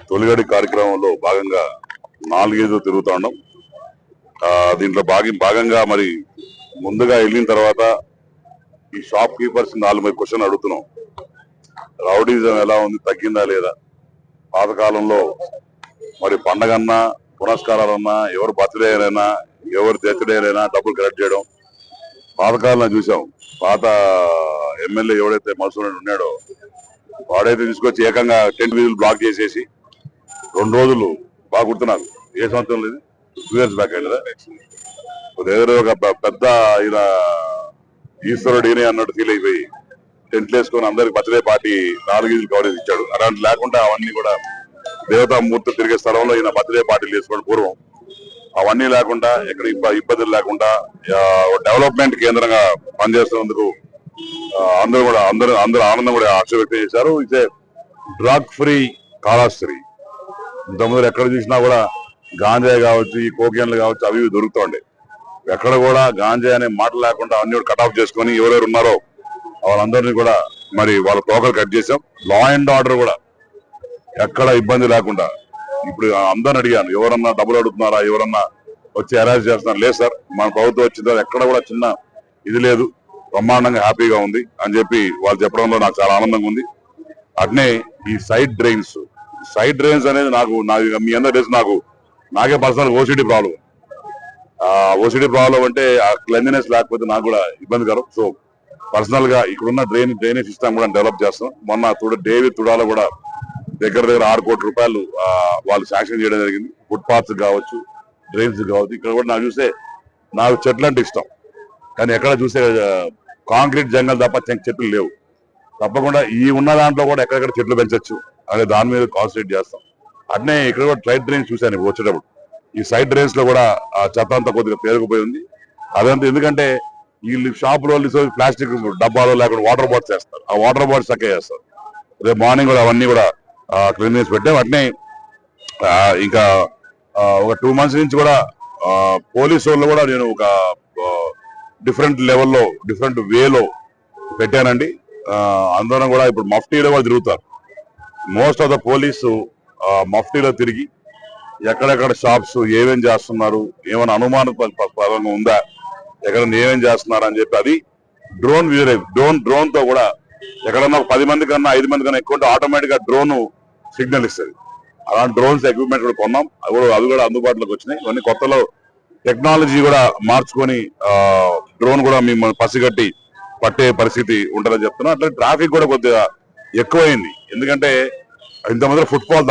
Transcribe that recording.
తొలిగడి కార్యక్రమంలో భాగంగా 4 తిరుగుతా ఉన్నాం. దీంట్లో భాగంగా మరి ముందుగా వెళ్ళిన తర్వాత ఈ షాప్ కీపర్స్ 4 క్వశ్చన్ అడుగుతున్నాం. రౌడీజం ఎలా ఉంది, తగ్గిందా లేదా? పాతకాలంలో మరి పండగన్నా పురస్కారాలన్నా ఎవరు బర్త్డే అయినా ఎవరు డెత్ డే అయినా డబ్బులు కలెక్ట్ చేయడం పాతకాలంలో చూసాం. పాత ఎమ్మెల్యే ఎవడైతే మసూరి ఉన్నాడో వాడైతే తీసుకొచ్చి ఏకంగా టెంట్ వీధులు బ్లాక్ చేసేసి 2 రోజులు బాగా గుర్తున్నారు. ఏ సంవత్సరం లేదు, 2 years బ్యాక్ కదా. దగ్గర ఒక పెద్ద ఇలా ఈశ్వరుడిని అన్నట్టు ఫీల్ అయిపోయి టెంట్లు వేసుకొని అందరికి బర్త్డే పార్టీ 4 కవరేజ్ ఇచ్చాడు. అలాంటి లేకుండా అవన్నీ కూడా దేవతామూర్తి తిరిగే స్థలంలో ఈయన బర్త్డే పార్టీలు చేసుకోవడం పూర్వం అవన్నీ లేకుండా ఎక్కడ ఇబ్బందులు లేకుండా డెవలప్మెంట్ కేంద్రంగా పనిచేస్తున్నందుకు అందరూ ఆనందం కూడా ఆశ వ్యక్తం చేశారు. ఇదే డ్రగ్ ఫ్రీ కాళహస్తి. ఇంతకుముందు ఎక్కడ చూసినా కూడా గాంజాయి కావచ్చు, ఈ కోకేన్లు కావచ్చు, అవి దొరుకుతుండే. ఎక్కడ కూడా గాంజాయి అనే మాట లేకుండా అన్ని కట్ ఆఫ్ చేసుకొని ఎవరెవరు ఉన్నారో వాళ్ళందరినీ కూడా మరి వాళ్ళ తోకలు కట్ చేసాం. లా అండ్ ఆర్డర్ కూడా ఎక్కడ ఇబ్బంది లేకుండా ఇప్పుడు అందరిని అడిగాను, ఎవరన్నా డబ్బులు అడుగుతున్నారా, ఎవరన్నా వచ్చి అరెస్ట్ చేస్తున్నారు? లేదు సార్, మన ప్రభుత్వం వచ్చిందో ఎక్కడ కూడా చిన్న ఇది లేదు, బ్రహ్మాండంగా హ్యాపీగా ఉంది అని చెప్పి వాళ్ళు చెప్పడంలో నాకు చాలా ఆనందంగా ఉంది. అట్నే ఈ సైడ్ డ్రైన్స్ అనేది నాకు మీ అందరూ తెలుసు, నాకే personal OCD problem. OCD problem అంటే ఆ క్లెన్లీనెస్ లేకపోతే నాకు కూడా ఇబ్బందికరం. సో పర్సనల్ గా ఇక్కడున్న డ్రైనేజ్ సిస్టమ్ కూడా డెవలప్ చేస్తాం. మొన్న డేవిడ్ తుడాలో కూడా దగ్గర 6 కోట్ల రూపాయలు వాళ్ళు శాంక్షన్ చేయడం జరిగింది. ఫుట్పాత్స్ కావచ్చు, డ్రైన్స్ కావచ్చు. ఇక్కడ కూడా నాకు చూస్తే నాకు చెట్లు అంటే ఇష్టం, కానీ ఎక్కడ చూస్తే కాంక్రీట్ జంగల్ తప్ప చెట్లు లేవు. తప్పకుండా ఈ ఉన్న దాంట్లో కూడా ఎక్కడెక్కడ చెట్లు పెంచవచ్చు అనే దాని మీద కాన్సన్ట్రేట్ చేస్తాం. అట్నే ఇక్కడ కూడా సైడ్ డ్రైన్స్ చూశాను వచ్చేటప్పుడు. ఈ సైడ్ డ్రైన్స్ లో కూడా ఆ చెత్త అంతా కొద్దిగా పేరుకుపోయి ఉంది. అదంతా ఎందుకంటే వీళ్ళు షాపులో ప్లాస్టిక్ డబ్బాలో లేకుండా వాటర్ బాటిల్స్ వేస్తారు. ఆ వాటర్ బాటిల్స్ చక్కగా వేస్తారు. రేపు మార్నింగ్ కూడా అవన్నీ కూడా క్లీన్ చేసి పెట్టాం. అట్నే ఇంకా ఒక 2 months నుంచి కూడా పోలీసు వాళ్ళు కూడా నేను ఒక డిఫరెంట్ లెవెల్లో డిఫరెంట్ వేలో పెట్టానండి. అందరం కూడా ఇప్పుడు మఫ్టీలో కూడా తిరుగుతారు. మోస్ట్ ఆఫ్ ద పోలీసు మఫ్టీలో తిరిగి ఎక్కడెక్కడ షాప్స్ ఏమేం చేస్తున్నారు, ఏమైనా అనుమానం ఉందా, ఎక్కడ ఏమేం చేస్తున్నారు అని చెప్పి అది డ్రోన్ తో కూడా ఎక్కడన్నా 10 మంది కన్నా 5 మంది కన్నా ఎక్కువ ఆటోమేటిక్ గా డ్రోన్ సిగ్నల్ ఇస్తుంది. అలాంటి డ్రోన్స్ ఎక్విప్మెంట్ కూడా కొన్నాం. అవి కూడా అందుబాటులోకి వచ్చినాయి. ఇవన్నీ కొత్తలో టెక్నాలజీ కూడా మార్చుకొని డ్రోన్ కూడా మిమ్మల్ని పసిగట్టి పట్టే పరిస్థితి ఉంటుందని చెప్తున్నా. అట్లా ట్రాఫిక్ కూడా కొద్దిగా ఎక్కువైంది. ఎందుకంటే ఇంతమంది ఫుట్పాల్